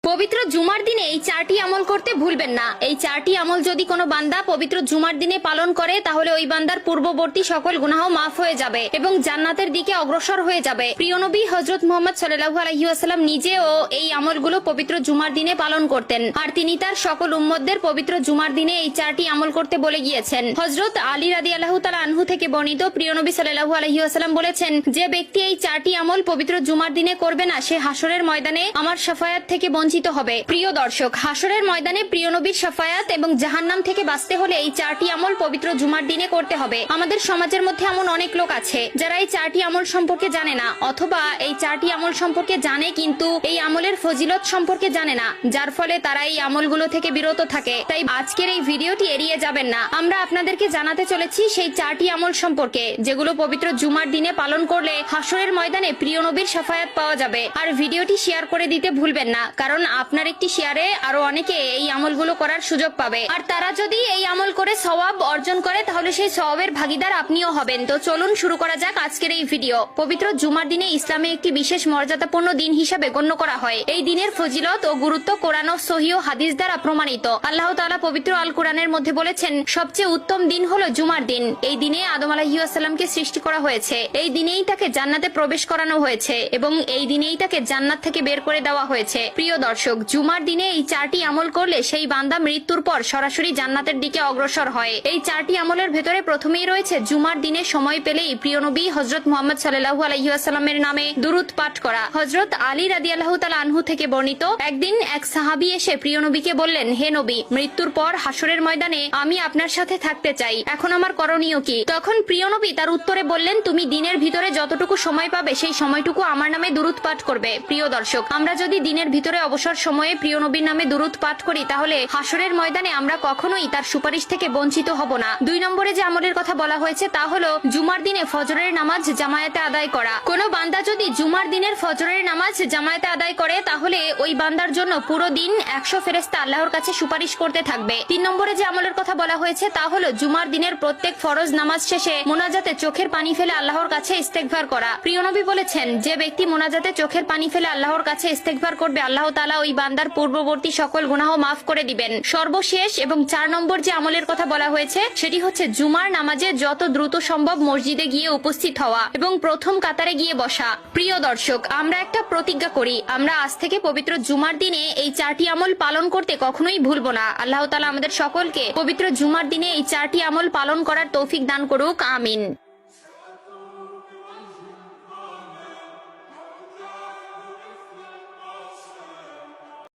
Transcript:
পবিত্র জুমার দিনে এই চারটি আমল করতে ভুলবেন না। এই চারটি আমল যদি কোনো বান্দা পবিত্র জুমার দিনে পালন করে তাহলে ওই বান্দার পূর্ববর্তী সকল গুনাহ মাফ হয়ে যাবে এবং জান্নাতের দিকে অগ্রসর হয়ে যাবে। প্রিয় নবী হযরত মুহাম্মদ সাল্লাল্লাহু আলাইহি ওয়াসাল্লাম নিজেও এই আমলগুলো পবিত্র জুমার দিনে পালন করতেন, আর তিনি তার সকল উম্মতদের পবিত্র জুমার দিনে এই চারটি আমল করতে বলে গিয়েছেন। হযরত আলী রাদিয়াল্লাহু তাআলা আনহু থেকে বর্ণিত, প্রিয় নবী সাল্লাল্লাহু আলাইহি ওয়াসাল্লাম বলেছেন, যে ব্যক্তি এই চারটি আমল পবিত্র জুমার দিনে করবে না সে হাসরের ময়দানে আমার শাফায়াত থেকে বঞ্চিত হবে। প্রিয় দর্শক, হাসরের ময়দানে প্রিয় নবীর শাফায়াত এবং জাহান্নাম থেকে বাঁচতে হলে এই চারটি আমল পবিত্র জুমার দিনে করতে হবে। আমাদের সমাজের মধ্যে এমন অনেক লোক আছে যারা এই চারটি আমল সম্পর্কে জানে না, অথবা এই চারটি আমল সম্পর্কে জানে কিন্তু এই আমলের ফজিলত সম্পর্কে জানে না, যার ফলে তারা এই আমলগুলো থেকে বিরত থাকে। তাই আজকের এই ভিডিওটি এড়িয়ে যাবেন না। আমরা আপনাদেরকে জানাতে চলেছি সেই চারটি আমল সম্পর্কে যেগুলো পবিত্র জুমার দিনে পালন করলে হাসরের ময়দানে প্রিয় নবীর শাফায়াত পাওয়া যাবে। আর ভিডিওটি শেয়ার করে দিতে ভুলবেন না, কারণ আপনার একটি শেয়ারে আরো অনেকে এই আমলগুলো করার সুযোগ পাবে, আর তারা যদি এই আমল করে সওয়াব অর্জন করে তাহলে সেই সওয়াবের ভাগীদার আপনিও হবেন। তো চলুন শুরু করা যাক আজকের এই ভিডিও। পবিত্র জুমার দিনে ইসলামে একটি বিশেষ মর্যাদাপূর্ণ দিন হিসাবে গণ্য করা হয়। এই দিনের ফজিলত ও গুরুত্ব কোরআন ও সহিহ হাদিস দ্বারা প্রমাণিত। আল্লাহ তাআলা পবিত্র আল কোরআনের মধ্যে বলেছেন, সবচেয়ে উত্তম দিন হলো জুমার দিন। এই দিনে আদম আলাইহিস সালামকে সৃষ্টি করা হয়েছে, এই দিনেই তাকে জান্নাতে প্রবেশ করানো হয়েছে এবং এই দিনেই তাকে জান্নাত থেকে বের করে দেওয়া হয়েছে। প্রিয় দর্শক, জুমার দিনে এই চারটি আমল করলে সেই বান্দা মৃত্যুর পর সরাসরি জান্নাতের দিকে অগ্রসর হয়। এই চারটি আমলের ভেতরে প্রথমেই রয়েছে জুমার দিনে সময় পেলেই প্রিয় নবী হযরত মুহাম্মদ সাল্লাল্লাহু আলাইহি ওয়াসাল্লামের নামে দুরূদ পাঠ করা। হযরত আলী রাদিয়াল্লাহু তাআলা আনহু থেকে বর্ণিত, একদিন এক সাহাবী এসে প্রিয় নবীকে বললেন, হে নবী, মৃত্যুর পর হাসরের ময়দানে আমি আপনার সাথে থাকতে চাই, এখন আমার করণীয় কি? তখন প্রিয় নবী তার উত্তরে বললেন, তুমি দিনের ভিতরে যতটুকু সময় পাবে সেই সময়টুকু আমার নামে দুরূদ পাঠ করবে। প্রিয় দর্শক, আমরা যদি দিনের ভিতরে অবসর সময়ে প্রিয় নবীর নামে দুরূদ পাঠ করি তাহলে হাসরের ময়দানে আমরা কখনোই তার সুপারিশ থেকে বঞ্চিত হব না। 2 নম্বরে যে আমলের কথা বলা হয়েছে তা হলো জুমার দিনে ফজরের নামাজ জামায়াতে আদায় করা। কোন বান্দা যদি জুমার দিনের ফজরের নামাজ জামায়াতে আদায় করে তাহলে ওই বান্দার জন্য পুরো দিন 100 ফেরেশতা আল্লাহর কাছে সুপারিশ করতে থাকবে। 3 নম্বরে যে আমলের কথা বলা হয়েছে তা হলো জুমার দিনের প্রত্যেক ফরজ নামাজ শেষে মোনাজাতে চোখের পানি ফেলে আল্লাহর কাছে ইস্তেগফার করা। প্রিয় নবী বলেছেন, যে ব্যক্তি মোনাজাতে চোখের পানি ফেলে আল্লাহর কাছে ইস্তেগফার করবে আল্লাহ তাআলা ওই বান্দার পূর্ববর্তী সকল গুনাহ মাফ করে দিবেন। সর্বশেষ এবং 4 নম্বর যে আমলের কথা বলা হয়েছে সেটি হচ্ছে জুমার নামাজে যত দ্রুত সম্ভব মসজিদে গিয়ে উপস্থিত হওয়া এবং প্রথম কাতারে গিয়ে বসা। প্রিয় দর্শক, আমরা একটা প্রতিজ্ঞা করি, আমরা আজ থেকে পবিত্র জুমার দিনে এই চারটি আমল পালন করতে কখনোই ভুলবো না। আল্লাহ তাআলা আমাদের সকলকে পবিত্র জুমার দিনে এই চারটি আমল পালন করার তৌফিক দান করুক। আমিন।